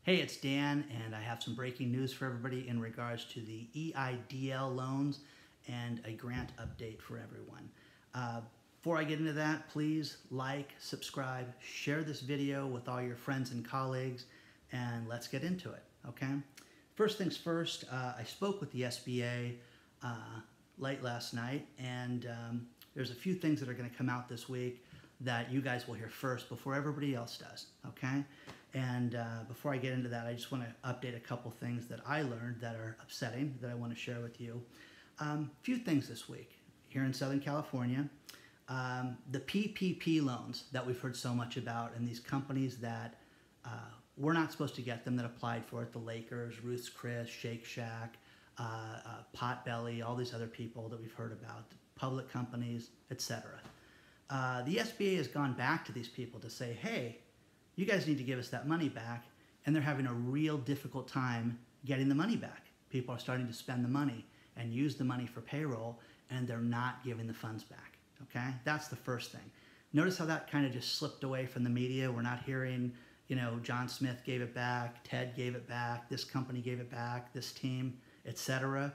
Hey, it's Dan, and I have some breaking news for everybody in regards to the EIDL loans and a grant update for everyone. Before I get into that, please like, subscribe, share this video with all your friends and colleagues, and let's get into it, okay? First things first, I spoke with the SBA late last night, and there's a few things that are going to come out this week that you guys will hear first before everybody else does, okay? And before I get into that, I just want to update a couple things that I learned that are upsetting that I want to share with you. A few things this week here in Southern California. The PPP loans that we've heard so much about, and these companies that we're not supposed to get them that applied for it, the Lakers, Ruth's Chris, Shake Shack, Potbelly, all these other people that we've heard about, public companies, etc. The SBA has gone back to these people to say, hey, you guys need to give us that money back, and they're having a real difficult time getting the money back. People are starting to spend the money and use the money for payroll, and they're not giving the funds back, okay? That's the first thing. Notice how that kind of just slipped away from the media. We're not hearing, you know, John Smith gave it back, Ted gave it back, this company gave it back, this team, etc.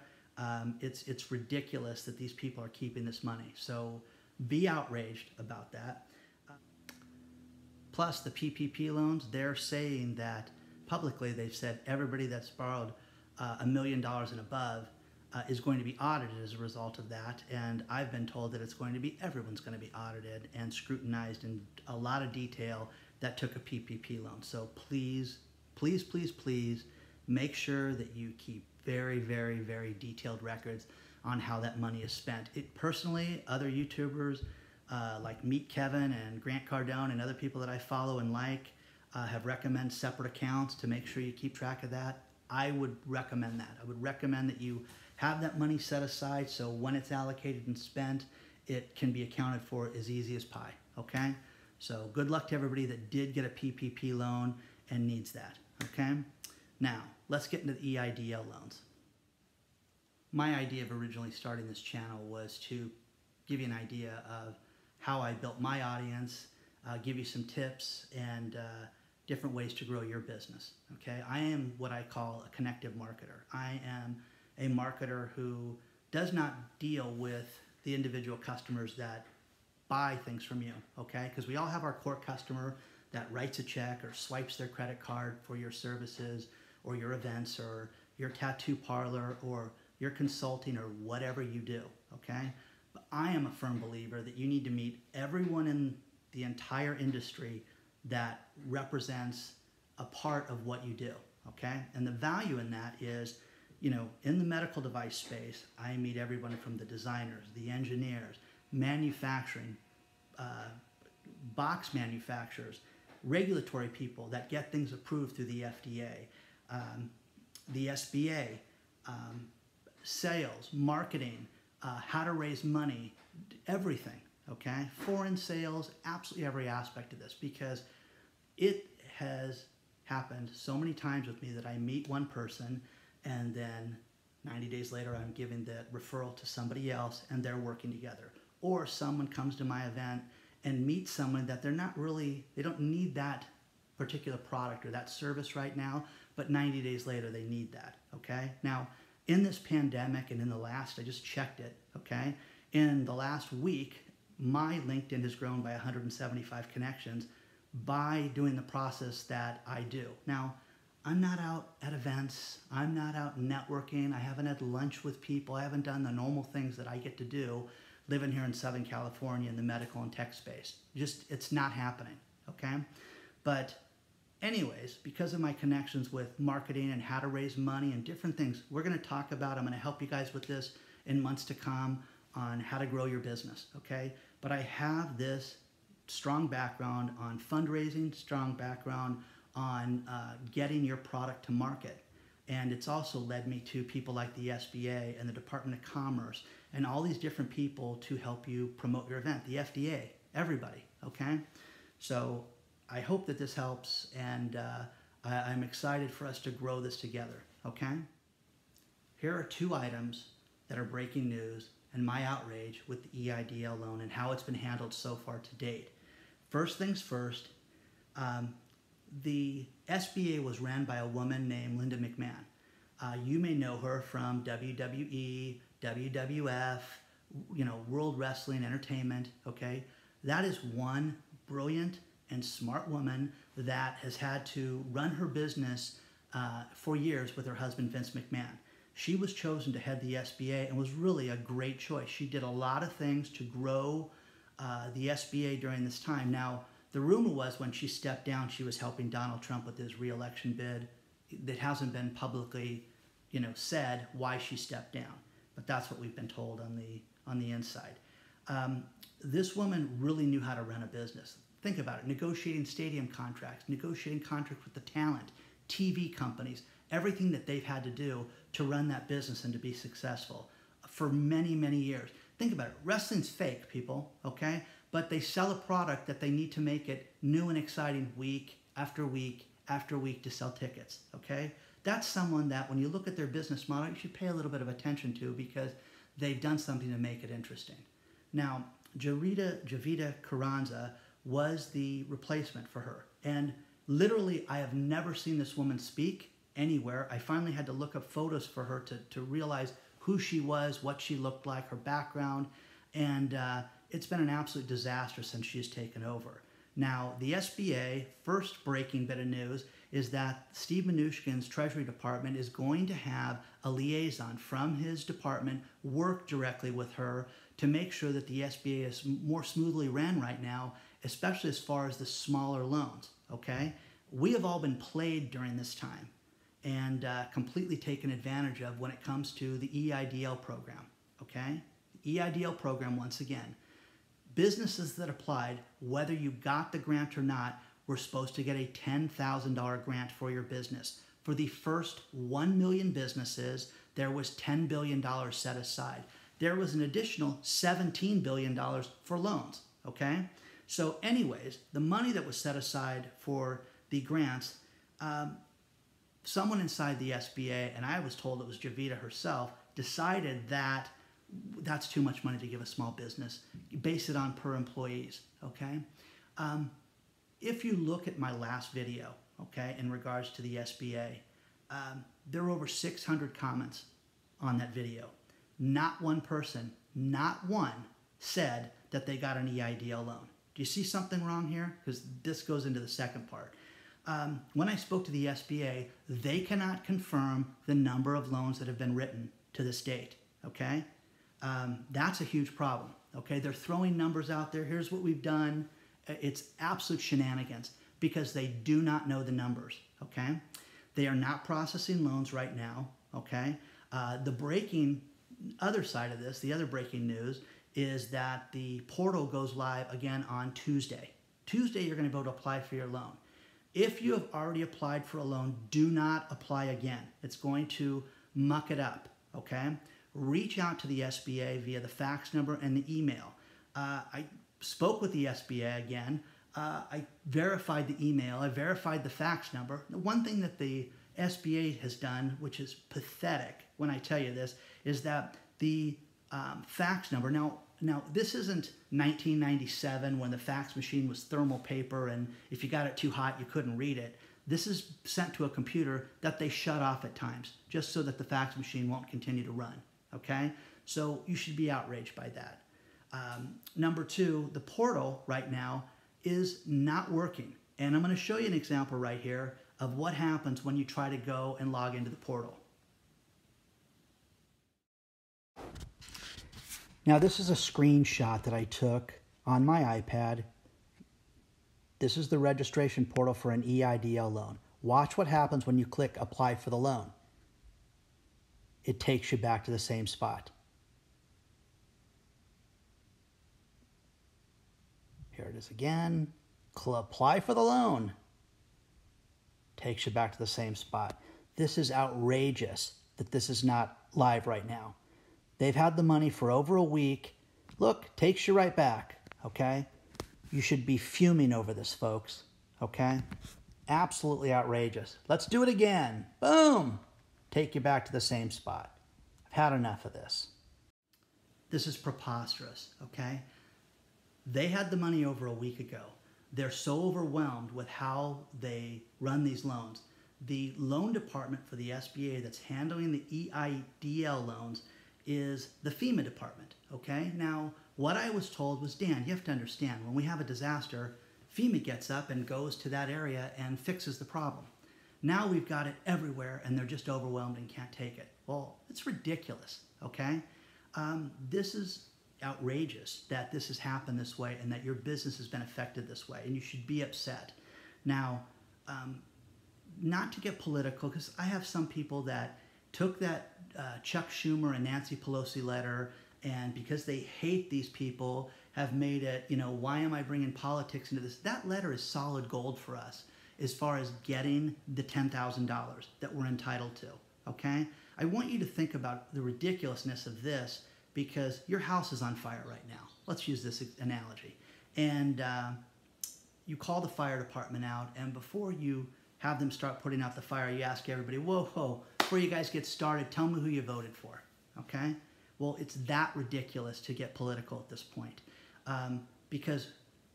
It's ridiculous that these people are keeping this money. So be outraged about that. Plus the PPP loans, they're saying that publicly they've said everybody that's borrowed $1 million and above is going to be audited as a result of that. And I've been told that it's going to be, everyone's going to be audited and scrutinized in a lot of detail that took a PPP loan. So please, please, please, please make sure that you keep very, very, very detailed records on how that money is spent. Personally, other YouTubers like Meet Kevin and Grant Cardone and other people that I follow and like have recommended separate accounts to make sure you keep track of that. I would recommend that. I would recommend that you have that money set aside so when it's allocated and spent, it can be accounted for as easy as pie, okay? So good luck to everybody that did get a PPP loan and needs that, okay? Now, let's get into the EIDL loans. My idea of originally starting this channel was to give you an idea of how I built my audience, give you some tips and different ways to grow your business, okay? I am what I call a connective marketer. I am a marketer who does not deal with the individual customers that buy things from you, okay? Because we all have our core customer that writes a check or swipes their credit card for your services or your events or your tattoo parlor or your consulting or whatever you do, okay? But I am a firm believer that you need to meet everyone in the entire industry that represents a part of what you do, okay? And the value in that is, you know, in the medical device space, I meet everyone from the designers, the engineers, manufacturing, box manufacturers, regulatory people that get things approved through the FDA, the SBA, sales, marketing, how to raise money, everything, okay? Foreign sales, absolutely every aspect of this, because it has happened so many times with me that I meet one person and then 90 days later I'm giving the referral to somebody else and they're working together. Or someone comes to my event and meets someone that they're not really, they don't need that particular product or that service right now, but 90 days later they need that, okay? Now, in this pandemic and in the last, I just checked it, okay? In the last week, my LinkedIn has grown by 175 connections by doing the process that I do. Now, I'm not out at events. I'm not out networking. I haven't had lunch with people. I haven't done the normal things that I get to do living here in Southern California in the medical and tech space. Just, it's not happening, okay? But anyways, because of my connections with marketing and how to raise money and different things, we're going to talk about, I'm going to help you guys with this in months to come on how to grow your business, okay? But I have this strong background on fundraising, strong background on getting your product to market. And it's also led me to people like the SBA and the Department of Commerce and all these different people to help you promote your event, the FDA, everybody, okay? So I hope that this helps, and I'm excited for us to grow this together, okay? Here are two items that are breaking news and my outrage with the EIDL loan and how it's been handled so far to date. First things first, the SBA was ran by a woman named Linda McMahon. You may know her from WWE, WWF, World Wrestling Entertainment, okay? That is one brilliant and smart woman that has had to run her business for years with her husband, Vince McMahon. She was chosen to head the SBA and was really a great choice. She did a lot of things to grow the SBA during this time. Now, the rumor was when she stepped down, she was helping Donald Trump with his re-election bid. It hasn't been publicly, said why she stepped down, but that's what we've been told on the inside. This woman really knew how to run a business. Think about it: negotiating stadium contracts, negotiating contracts with the talent, TV companies, everything that they've had to do to run that business and to be successful for many, many years. Think about it. Wrestling's fake, people, okay? But they sell a product that they need to make it new and exciting week after week after week to sell tickets, okay? That's someone that when you look at their business model, you should pay a little bit of attention to because they've done something to make it interesting. Now, Javita Carranza was the replacement for her. And literally, I have never seen this woman speak anywhere. I finally had to look up photos for her to realize who she was, what she looked like, her background, and it's been an absolute disaster since she has taken over. Now, the SBA, first breaking bit of news, is that Steve Mnuchin's Treasury Department is going to have a liaison from his department work directly with her to make sure that the SBA is more smoothly ran right now, especially as far as the smaller loans, okay? We have all been played during this time and completely taken advantage of when it comes to the EIDL program, okay? The EIDL program, once again, businesses that applied, whether you got the grant or not, were supposed to get a $10,000 grant for your business. For the first 1 million businesses, there was $10 billion set aside. There was an additional $17 billion for loans, okay? So anyways, the money that was set aside for the grants, someone inside the SBA, and I was told it was Javita herself, decided that that's too much money to give a small business. Base it on per employees, okay? If you look at my last video, okay, in regards to the SBA, there were over 600 comments on that video. Not one person, not one, said that they got an EIDL loan. Do you see something wrong here? Because this goes into the second part. When I spoke to the SBA, they cannot confirm the number of loans that have been written to this date, okay? That's a huge problem, okay? They're throwing numbers out there. Here's what we've done. It's absolute shenanigans because they do not know the numbers, okay? They are not processing loans right now, okay? The breaking other side of this, the other breaking news, is that the portal goes live again on Tuesday. Tuesday, you're going to be able to apply for your loan. If you have already applied for a loan, do not apply again. It's going to muck it up, okay? Reach out to the SBA via the fax number and the email. I spoke with the SBA again. I verified the email. I verified the fax number. The one thing that the SBA has done, which is pathetic when I tell you this, is that the fax number, now this isn't 1997 when the fax machine was thermal paper and if you got it too hot you couldn't read it. This is sent to a computer that they shut off at times just so that the fax machine won't continue to run, okay? So you should be outraged by that. Number two, the portal right now is not working. And I'm going to show you an example right here of what happens when you try to go and log into the portal. Now this is a screenshot that I took on my iPad. This is the registration portal for an EIDL loan. Watch what happens when you click apply for the loan. It takes you back to the same spot. Here it is again. Apply for the loan. Takes you back to the same spot. This is outrageous that this is not live right now. They've had the money for over a week. Look, takes you right back, okay? You should be fuming over this, folks, okay? Absolutely outrageous. Let's do it again. Boom! Take you back to the same spot. I've had enough of this. This is preposterous, okay? They had the money over a week ago. they're so overwhelmed with how they run these loans. The loan department for the SBA that's handling the EIDL loans is the FEMA department, okay? Now, what I was told was, Dan, you have to understand, when we have a disaster, FEMA gets up and goes to that area and fixes the problem. Now we've got it everywhere and they're just overwhelmed and can't take it. Well, it's ridiculous, okay? This is outrageous that this has happened this way and that your business has been affected this way, and you should be upset. Now, not to get political, because I have some people that took that Chuck Schumer and Nancy Pelosi letter, and because they hate these people, have made it, you know, why am I bringing politics into this? That letter is solid gold for us as far as getting the $10,000 that we're entitled to, okay? I want you to think about the ridiculousness of this, because your house is on fire right now. Let's use this analogy. And you call the fire department out, and before you have them start putting out the fire, you ask everybody, whoa, before you guys get started, tell me who you voted for, okay? Well, it's that ridiculous to get political at this point. Because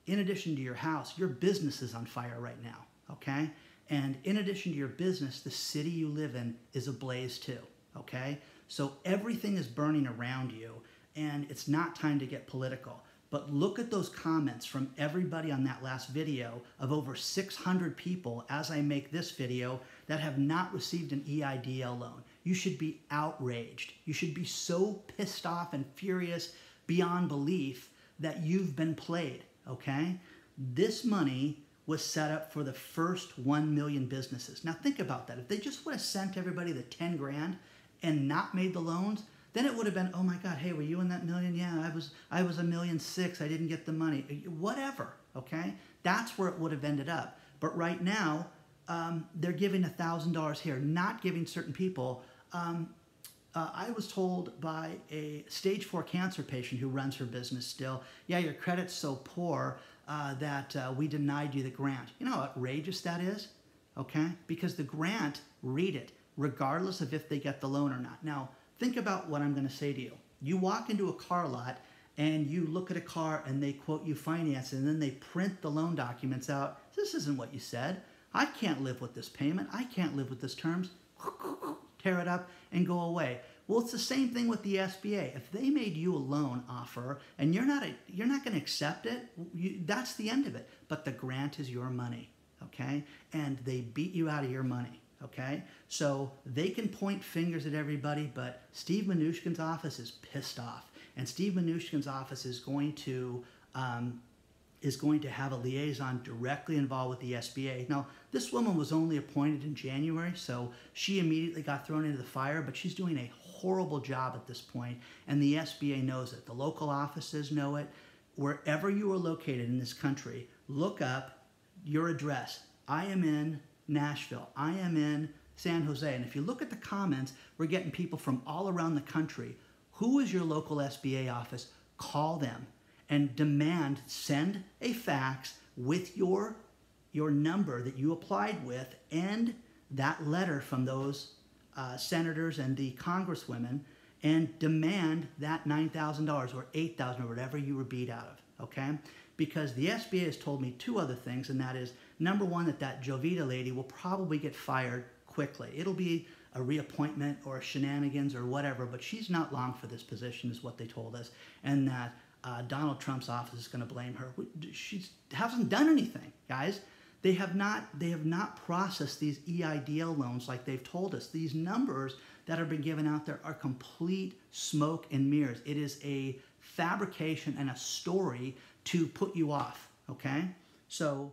in addition to your house, your business is on fire right now, okay? And in addition to your business, the city you live in is ablaze too, okay? So everything is burning around you, and it's not time to get political. But look at those comments from everybody on that last video of over 600 people as I make this video that have not received an EIDL loan. You should be outraged. You should be so pissed off and furious beyond belief that you've been played, okay? This money was set up for the first 1 million businesses. Now think about that. If they just would have sent everybody the 10 grand and not made the loans, then it would have been, oh my God, hey, were you in that million? Yeah, I was 1.6 million. I didn't get the money. Whatever, okay? That's where it would have ended up. But right now, they're giving $1,000 here, not giving certain people. I was told by a stage 4 cancer patient who runs her business still, yeah, your credit's so poor that we denied you the grant. You know how outrageous that is, okay? Because the grant, read it, regardless of if they get the loan or not. Now, think about what I'm going to say to you. You walk into a car lot and you look at a car and they quote you finance, and then they print the loan documents out. This isn't what you said. I can't live with this payment. I can't live with this terms. Tear it up and go away. Well, it's the same thing with the SBA. If they made you a loan offer and you're not going to accept it, that's the end of it. But the grant is your money, okay? And they beat you out of your money. Okay, so they can point fingers at everybody, but Steve Mnuchin's office is pissed off, and Steve Mnuchin's office is going to have a liaison directly involved with the SBA. Now, this woman was only appointed in January, so she immediately got thrown into the fire, but she's doing a horrible job at this point, and the SBA knows it. The local offices know it. Wherever you are located in this country, look up your address. I am in Nashville. I am in San Jose. And if you look at the comments, we're getting people from all around the country. Who is your local SBA office? Call them and demand, send a fax with your number that you applied with and that letter from those senators and the congresswomen, and demand that $9,000 or $8,000 or whatever you were beat out of, okay? Because the SBA has told me 2 other things, and that is, number one, that Jovita lady will probably get fired quickly. It'll be a reappointment or a shenanigans or whatever, but she's not long for this position is what they told us, and that Donald Trump's office is going to blame her. She hasn't done anything, guys. They have not processed these EIDL loans like they've told us. These numbers that have been given out there are complete smoke and mirrors. It is a fabrication and a story to put you off, okay? So,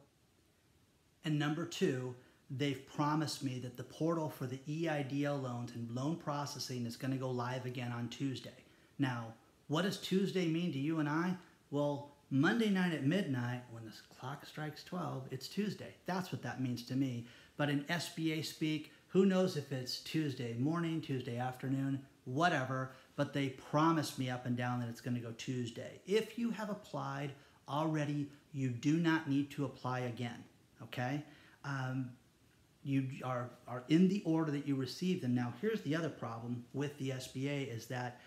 and number 2, they've promised me that the portal for the EIDL loans and loan processing is going to go live again on Tuesday. Now, what does Tuesday mean to you and I? Well, Monday night at midnight, when the clock strikes 12, it's Tuesday. That's what that means to me. But in SBA speak, who knows if it's Tuesday morning, Tuesday afternoon, whatever, but they promised me up and down that it's going to go Tuesday. If you have applied already, you do not need to apply again, okay? You are in the order that you received them. Now, here's the other problem with the SBA is that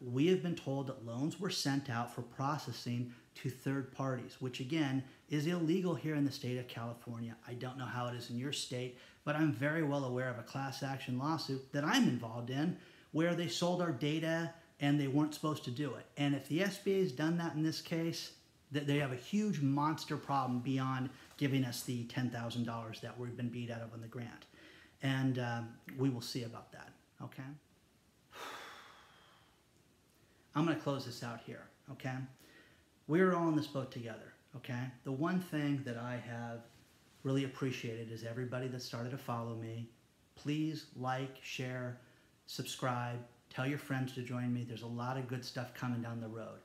we have been told that loans were sent out for processing to third parties, which again is illegal here in the state of California. I don't know how it is in your state, but I'm very well aware of a class action lawsuit that I'm involved in where they sold our data and they weren't supposed to do it. And if the SBA has done that in this case, that they have a huge monster problem beyond giving us the $10,000 that we've been beat out of on the grant. And we will see about that, okay? I'm going to close this out here, okay? We're all in this boat together, okay? The one thing that I have really appreciated is everybody that started to follow me. Please like, share, subscribe, tell your friends to join me. There's a lot of good stuff coming down the road.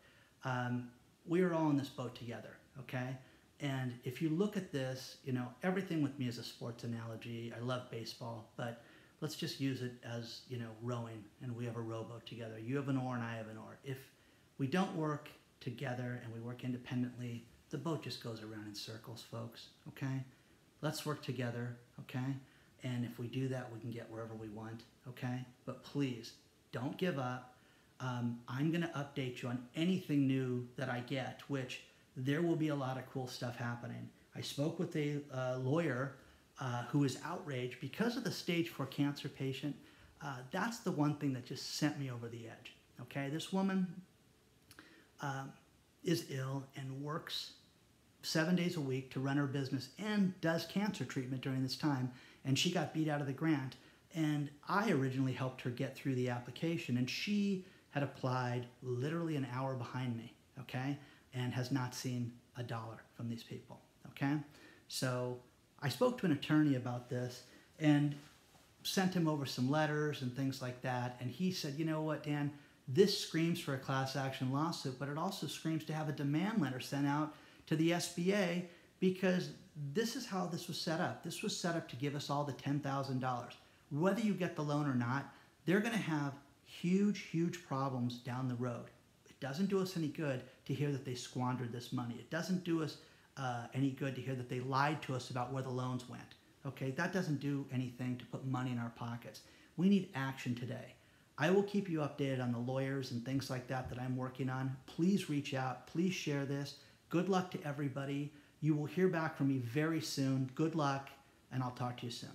We are all in this boat together, okay? And if you look at this, you know, everything with me is a sports analogy. I love baseball, but let's just use it as, you know, rowing, and we have a rowboat together. You have an oar and I have an oar. If we don't work together and we work independently, the boat just goes around in circles, folks, okay? Let's work together, okay? And if we do that, we can get wherever we want, okay? But please, don't give up. I'm going to update you on anything new that I get, which there will be a lot of cool stuff happening. I spoke with a lawyer who is outraged because of the stage 4 cancer patient. That's the one thing that just sent me over the edge, okay? This woman is ill and works 7 days a week to run her business and does cancer treatment during this time, and she got beat out of the grant. And I originally helped her get through the application, and she had applied literally an hour behind me, okay, and has not seen a dollar from these people, okay? So I spoke to an attorney about this and sent him over some letters and things like that, and he said, you know what, Dan, this screams for a class action lawsuit, but it also screams to have a demand letter sent out to the SBA, because this is how this was set up. This was set up to give us all the $10,000. Whether you get the loan or not, they're going to have huge, huge problems down the road. It doesn't do us any good to hear that they squandered this money. It doesn't do us any good to hear that they lied to us about where the loans went. Okay, that doesn't do anything to put money in our pockets. We need action today. I will keep you updated on the lawyers and things like that I'm working on. Please reach out. Please share this. Good luck to everybody. You will hear back from me very soon. Good luck, and I'll talk to you soon.